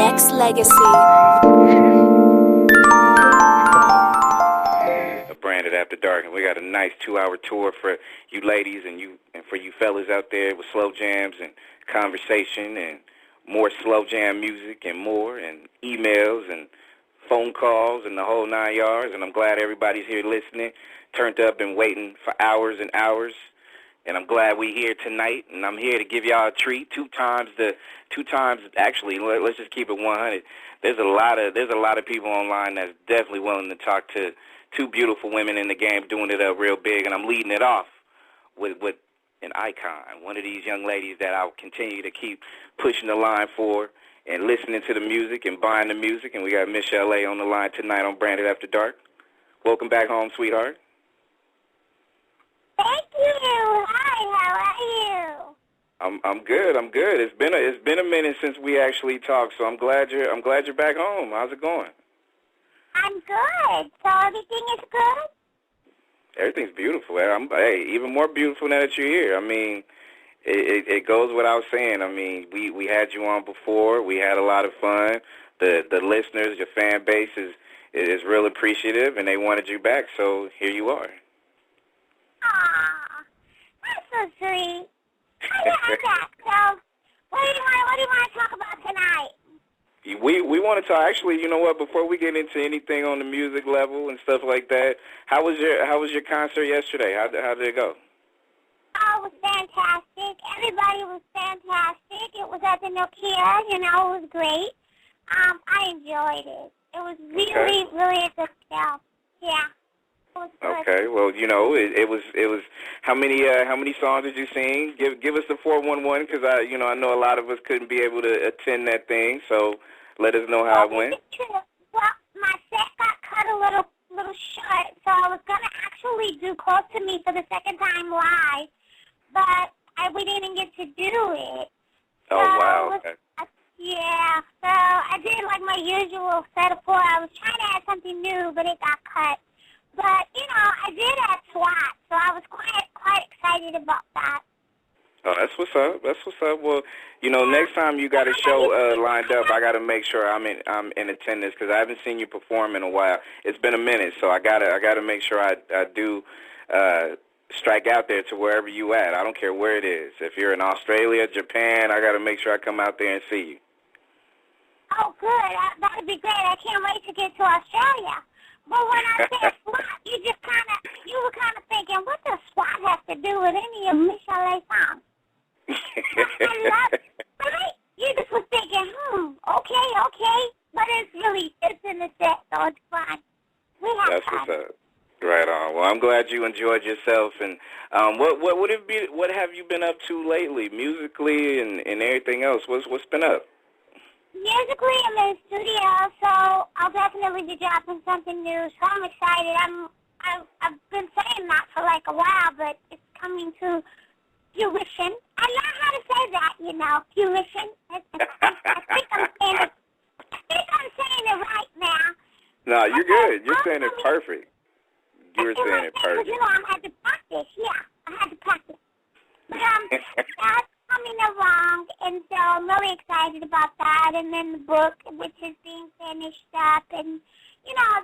Nexxlegacy. Branded After Dark, and we got a nice 2-hour tour for you ladies and for you fellas out there with slow jams and conversation and more slow jam music and more and emails and phone calls and the whole 9 yards. And I'm glad everybody's here listening, turned up and waiting for hours and hours. And I'm glad we're here tonight, and I'm here to give y'all a treat. Two times. Actually, let's just keep it 100. There's a lot of people online that's definitely willing to talk to two beautiful women in the game, doing it up real big, and I'm leading it off with an icon, one of these young ladies that I'll continue to keep pushing the line for and listening to the music and buying the music. And we got Michel'le on the line tonight on Branded After Dark. Welcome back home, sweetheart. Thank you. Hi, how are you? I'm good. It's been a minute since we actually talked, so I'm glad you're back home. How's it going? I'm good. So everything is good? Everything's beautiful. Hey, even more beautiful now that you're here. I mean, it goes without saying. I mean, we had you on before. We had a lot of fun. The listeners, your fan base is real appreciative, and they wanted you back. So here you are. Aw, that's so sweet. I'm back. So, what do you want to talk about tonight? We want to talk. Actually, you know what? Before we get into anything on the music level and stuff like that, how was your concert yesterday? How did it go? Oh, it was fantastic. Everybody was fantastic. It was at the Nokia. It was great. I enjoyed it. It was really a good show. Yeah. Okay, well, it was. How many songs did you sing? Give us the 411 because I know a lot of us couldn't be able to attend that thing. So let us know how it went. Well, my set got cut a little short, so I was gonna actually do "Close to Me" for the second time live, but we didn't get to do it. Oh wow! Okay. Yeah, so I did like my usual set of 4. I was trying to add something new, but it got cut. But, I did add SWAT, so I was quite excited about that. Oh, that's what's up. Well, next time you got a show lined up, I got to make sure I'm in attendance because I haven't seen you perform in a while. It's been a minute, so I gotta make sure I do strike out there to wherever you at. I don't care where it is. If you're in Australia, Japan, I got to make sure I come out there and see you. Oh, good. That would be great. I can't wait to get to Australia. But when I said SWAT, you were kind of thinking, what does SWAT have to do with any of Michel'le songs? I love it, right? You just was thinking, okay. But it's in the set, so it's fun. We have That's fun. what's up. Right on. Well, I'm glad you enjoyed yourself. And what have you been up to lately, musically and everything else? What's been up? Musically, I'm in the studio, so I'll definitely be dropping something new. So I'm excited. I've been saying that for like a while, but it's coming to fruition. I learned how to say that, fruition. I think I'm saying it right now. No, you're good. You're saying it perfect. You're saying it perfect. I had to practice. Yeah, I had to practice. But that's coming along, and so I'm really excited about that. And then the book, which is being finished up, and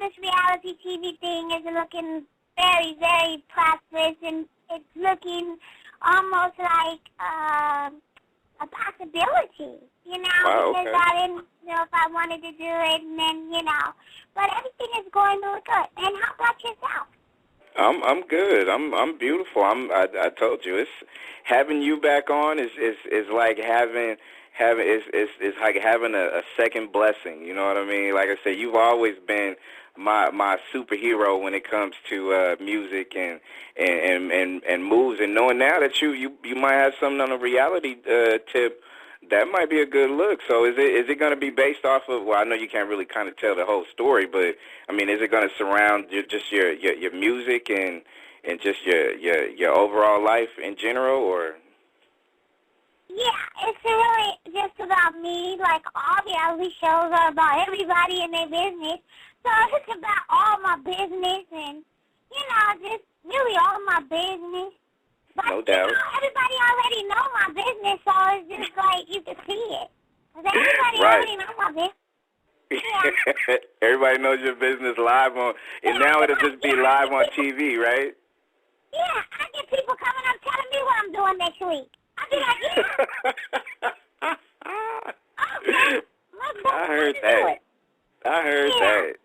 this reality TV thing is looking very, very prosperous, and it's looking almost like a possibility, Wow, because okay. I didn't know if I wanted to do it, and then, but everything is going really good. And how about yourself? I'm good. I'm beautiful. I told you, it's having you back on is like having it's like having a second blessing. You know what I mean? Like I said, you've always been my superhero when it comes to music and moves. And knowing now that you might have something on a reality tip, that might be a good look. So is it going to be based off of? Well, I know you can't really kind of tell the whole story, but I mean, is it going to surround just your music and just your overall life in general, or? Yeah, it's really just about me. Like all reality shows are about everybody and their business. So it's about all my business and just really all my business. But, no doubt. Everybody already know my business, so it's just like you can see it. Everybody Right. I love it. Yeah. Everybody knows your business live on, and now it'll just be live on TV, right? Yeah, I get people coming up telling me what I'm doing next week. I'll be like, yeah. Okay. I heard that. I heard that.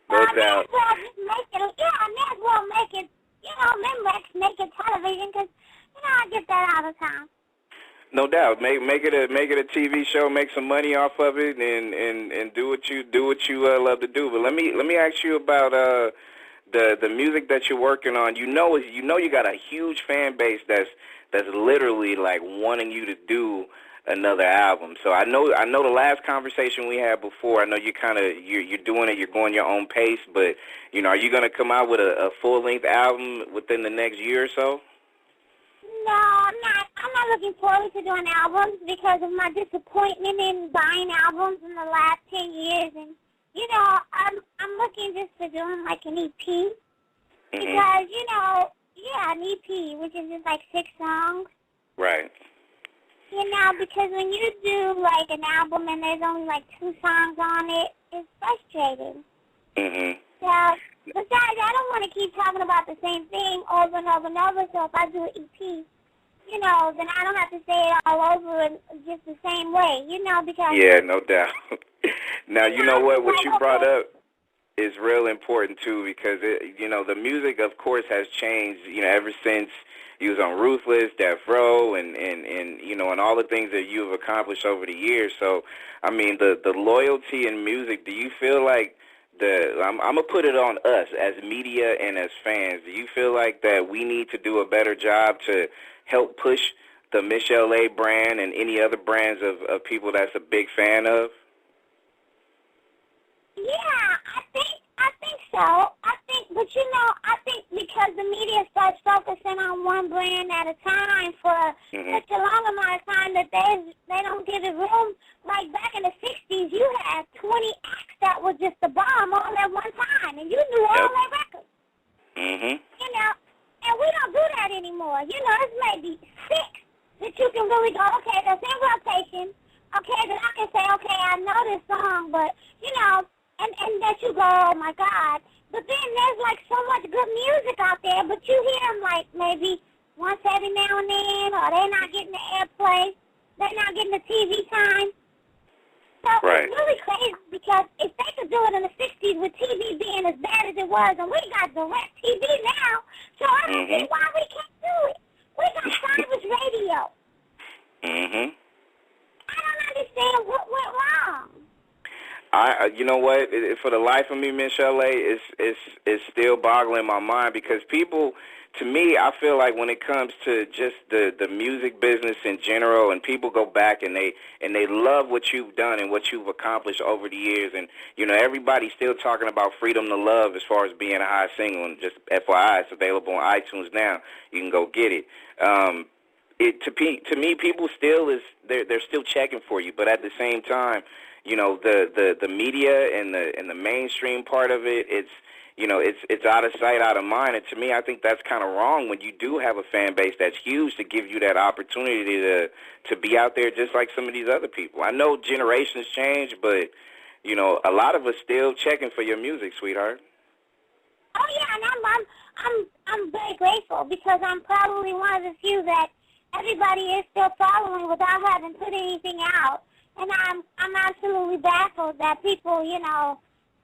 No doubt. I may as well just make it, I may as well make it, make it television, because, I get that all the time. No doubt. Make it a TV show. Make some money off of it, and do what you love to do. But let me ask you about the music that you're working on. You got a huge fan base that's literally like wanting you to do another album. So I know the last conversation we had before, I know you're doing it, you're going your own pace, but are you going to come out with a full-length album within the next year or so? No, I'm not. I'm not looking forward to doing albums because of my disappointment in buying albums in the last 10 years, and I'm looking just for doing like an EP because an EP, which is just like 6 songs. Right. Because when you do like an album and there's only like 2 songs on it, it's frustrating. Mhm. So, besides, I don't want to keep talking about the same thing over and over and over. So if I do an EP, then I don't have to say it all over and just the same way, because... Yeah, no doubt. Now, you know what you brought up is real important, too, because, the music, of course, has changed, ever since you was on Ruthless, Death Row, and all the things that you've accomplished over the years. So, I mean, the loyalty in music, do you feel like I'm going to put it on us as media and as fans. Do you feel like that we need to do a better job to help push the Michel'le brand and any other brands of people that's a big fan of? Yeah, I think so. But I think because the media starts focusing on one brand at a time for such a long amount of time that they don't give it room. Like back in the 60s, you had 20 acts that were just the bomb all at one time, and you knew all their records. Mhm. And we don't do that anymore. It's maybe 6 that you can really go, okay, that's in rotation. Okay, then I can say, okay, I know this song, but, and that you go, oh, my God. But then there's, like, so much good music out there, but you hear them, like, maybe once every now and then, or they're not getting the airplay. They're not getting the TV time. So right. It's really crazy because if they could do it in the 60s with TV being as bad as it was, and we got direct TV now, so I don't see why we can't do it. We got Cyrus Radio. Mhm. I don't understand what went wrong. You know what? For the life of me, Michel'le, it's still boggling my mind because people, to me, I feel like when it comes to just the music business in general, and people go back and they love what you've done and what you've accomplished over the years, and everybody's still talking about Freedom to Love as far as being a high single, and just FYI, it's available on iTunes now. You can go get it. To me, people still they're still checking for you, but at the same time, the media and the mainstream part of it, it's out of sight, out of mind. And to me, I think that's kind of wrong when you do have a fan base that's huge to give you that opportunity to be out there just like some of these other people. I know generations change, but a lot of us still checking for your music, sweetheart. Oh yeah, and I'm very grateful because I'm probably one of the few that everybody is still following without having put anything out. And I'm absolutely baffled that people,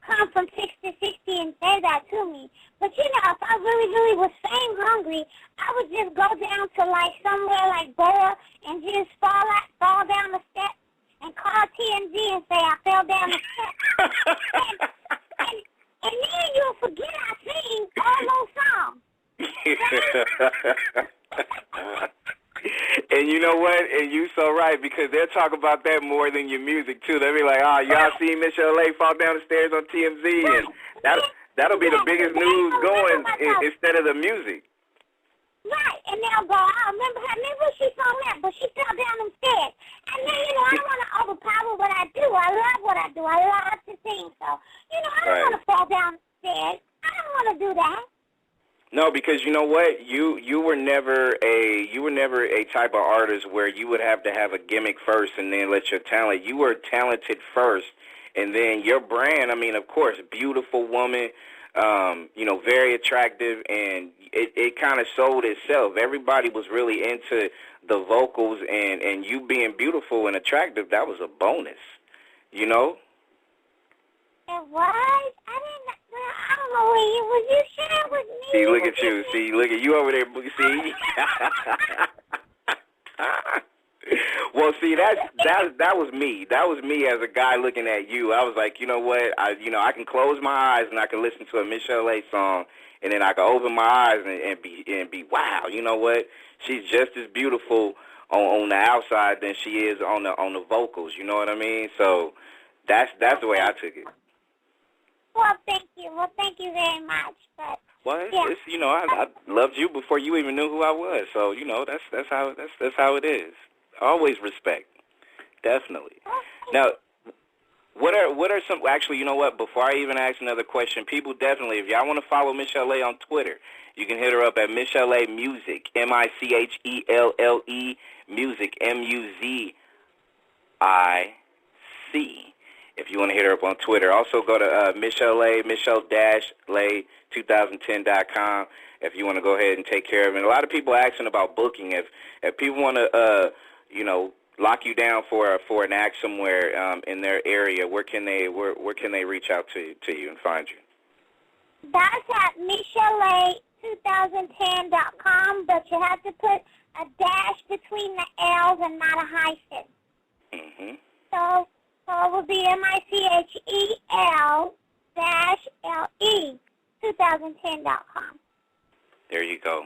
come from 6 to 60 and say that to me. But, if I really was fame hungry, I would just go down to, like, somewhere like Bora and just fall down the steps and call TMZ and say I fell down the steps. and then you'll forget I sing all those songs. And you know what? And you so right, because they'll talk about that more than your music, too. They'll be like, oh, y'all seen Michel'le fall down the stairs on TMZ, and that'll be the biggest news going instead of the music. Right, and they'll go, I remember she saw that, but she fell down them stairs. And then, I don't want to overpower what I do. I love what I do. I love to sing, so, I don't want to fall down the stairs. I don't want to do that. No, No, because you know what, you were never a type of artist where you would have to have a gimmick first and then let your talent. You were talented first, and then your brand. I mean, of course, beautiful woman, very attractive, and it kind of sold itself. Everybody was really into the vocals, and you being beautiful and attractive, that was a bonus, you know. It was? I don't know what you sharing with me. See, look at you. See, look at you over there. See? Well, see, that was me. That was me as a guy looking at you. I was like, you know what? I can close my eyes and I can listen to a Michel'le song, and then I can open my eyes and be wow. You know what? She's just as beautiful on the outside than she is on the vocals. You know what I mean? So that's the way I took it. Well, thank you. Well, thank you very much. But it's I loved you before you even knew who I was. So that's how it is. Always respect, definitely. Now, what are some? Actually, you know what? Before I even ask another question, people definitely, if y'all want to follow Michel'le on Twitter, you can hit her up at Michel'le Music, Michelle Music, MUZIC. If you want to hit her up on Twitter. Also go to Michel'le, Michelle-Le2010.com if you want to go ahead and take care of it. And a lot of people are asking about booking. If people want to, lock you down for an act somewhere in their area, where can they reach out to you and find you? That's at Michel'le2010.com, but you have to put a dash between the L's and not a hyphen. Mm-hmm. So it will be Michel'Le 2010.com. There you go.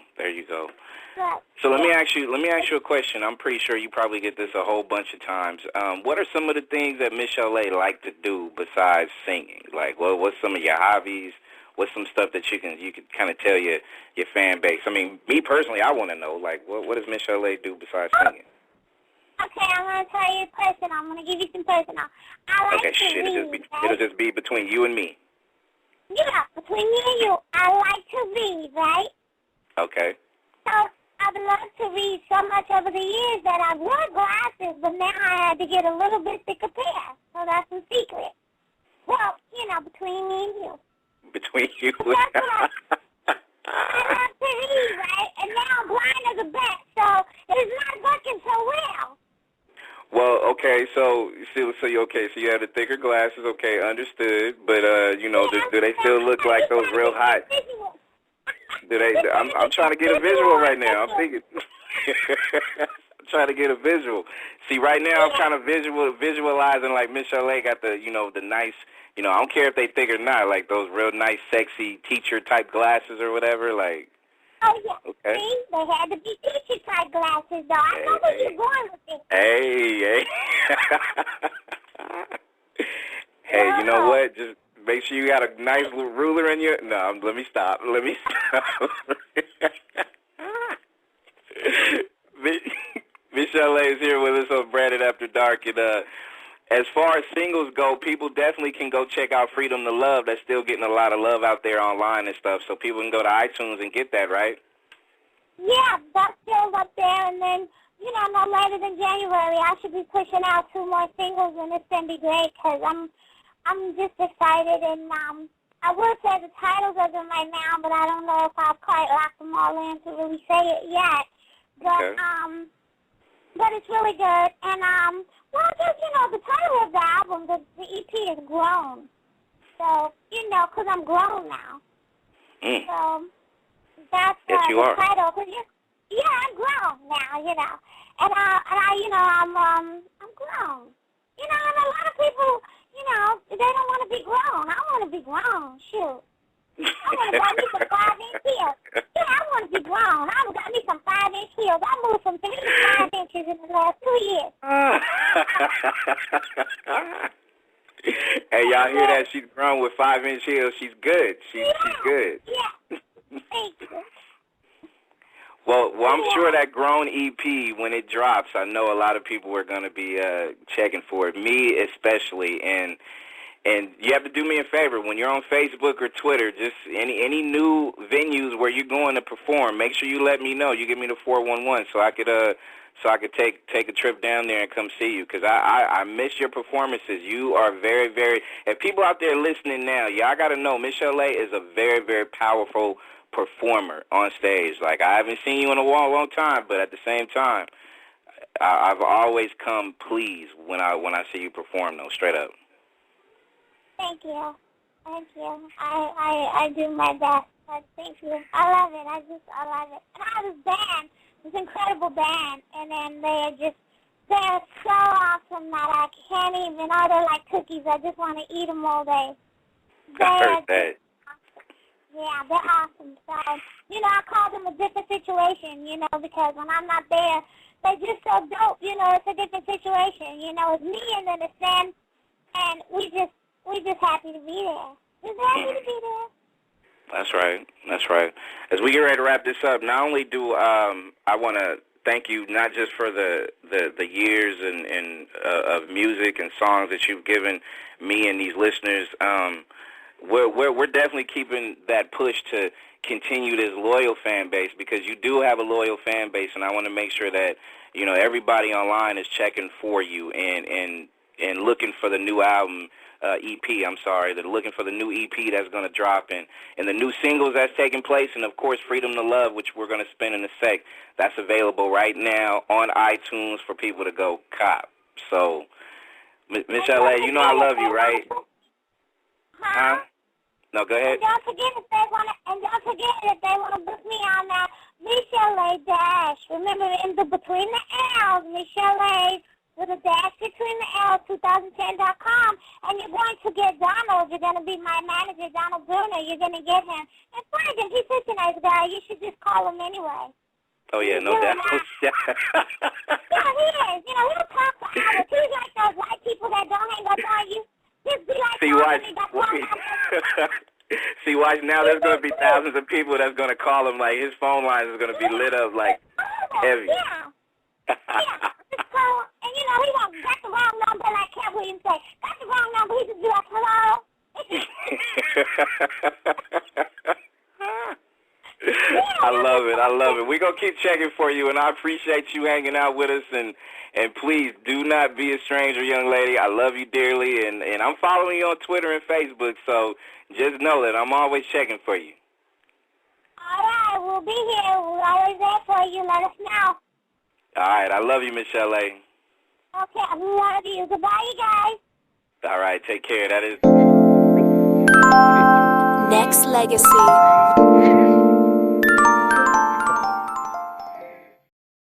So let me ask you a question. I'm pretty sure you probably get this a whole bunch of times. What are some of the things that Michel'le like to do besides singing? Like, what's some of your hobbies? What's some stuff that you can kind of tell your fan base? I mean, me personally, I want to know, like, what does Michel'le do besides singing? Okay, I'm going to tell you personal. I'm going to give you some personal. I like to read. It'll just be between you and me. Yeah, between me and you. I like to read, right? Okay. So I've loved to read so much over the years that I wore glasses, but now I had to get a little bit thicker pair. So that's a secret. Well, between me and you. Between you and me. That's what I love to read, right? And now I'm blind as a bat, so it's not working so well. Well, okay, so you have the thicker glasses, okay, understood. But do they still look like those real hot? Do they? I'm trying to get a visual right now. I'm thinking. I'm trying to get a visual. See, right now I'm kind of visualizing like Michel'le got the the nice. I don't care if they thick or not, like those real nice, sexy teacher type glasses or whatever, like. Oh, yeah. Okay. See, they had to be teacher-type glasses, though. I know where you're going with this. Hey. Hey, you know what? Just make sure you got a nice little ruler in your... No, let me stop. Michel'le is here with us on Branded After Dark, and as far as singles go, people definitely can go check out Freedom to Love. That's still getting a lot of love out there online and stuff, so people can go to iTunes and get that, right? Yeah, that's still up there, and then, no later than January, I should be pushing out 2 more singles, and it's going to be great, because I'm just excited, and I will say the titles of them right now, but I don't know if I've quite locked them all in to really say it yet. But, okay. But it's really good, and, well, I guess, the title of the album, the EP is Grown. So, because I'm grown now. Mm. So, that's yes, you the are. title. Cause I'm grown now, And I'm grown. And a lot of people, they don't want to be grown. I want to be grown, shoot. I want to buy me some 5-inch heels. Yeah, I want to be grown. I got me some 5-inch heels. I moved from 3 to 5 inches in the last 2 years. Hey, y'all hear that? She's grown with 5-inch heels. She's good. She's good. Yeah. Thank you. Well, I'm sure that Grown EP, when it drops, I know a lot of people are going to be checking for it. Me especially, and And you have to do me a favor. When you're on Facebook or Twitter, just any new venues where you're going to perform, make sure you let me know. You give me the 411 so I could take a trip down there and come see you, because I miss your performances. You are very, very, if people out there listening now, y'all got to know Michel'le is a very, very powerful performer on stage. Like, I haven't seen you in a long time, but at the same time, I've always come pleased when I see you perform, though, straight up. Thank you. Thank you. I do my best. But thank you. I love it. I love it. And I have this band, this incredible band, and then they're so awesome that I can't even order like cookies. I just want to eat them all day. I heard that. Yeah, they're awesome. So, I call them a different situation, because when I'm not there, they're just so dope. It's a different situation. It's me and then it's them, and we're just happy to be there. Just happy to be there. That's right. That's right. As we get ready to wrap this up, not only do I want to thank you not just for the years and of music and songs that you've given me and these listeners. We're definitely keeping that push to continue this loyal fan base, because you do have a loyal fan base, and I want to make sure that everybody online is checking for you and looking for the new album. EP, I'm sorry, they're looking for the new EP that's going to drop, and the new singles that's taking place, and of course Freedom to Love, which we're going to spin in a sec. That's available right now on iTunes for people to go cop. So, Michel'le, I love you, right? Huh? No, go ahead. And don't forget if they want to book me on that Michel'le dash. Remember, between the L's, Michel'le with a dash between the L's, 2010.com, and you're going to get Donald. You're going to be my manager, Donald Bruner. You're going to get him. And find him. He's such a nice guy. You should just call him anyway. Oh, yeah, no doubt. Yeah, he is. He'll talk for hours. He's like those white people that don't hang up on you. Just be like, See, watch, now there's going to be thousands of people that's going to call him. Like, his phone lines is going to be lit up like heavy. Yeah. Yeah. So, and he won't got the wrong number, like Cat Williams say. Got the wrong number, he just be like, hello? I love it. We're going to keep checking for you, and I appreciate you hanging out with us, and please do not be a stranger, young lady. I love you dearly, and I'm following you on Twitter and Facebook, so just know that I'm always checking for you. All right, we'll be here. We're always there for you. Let us know. All right, I love you, Michel'le. Okay, I love you. Goodbye, you guys. All right, take care. That is Nexxlegacy.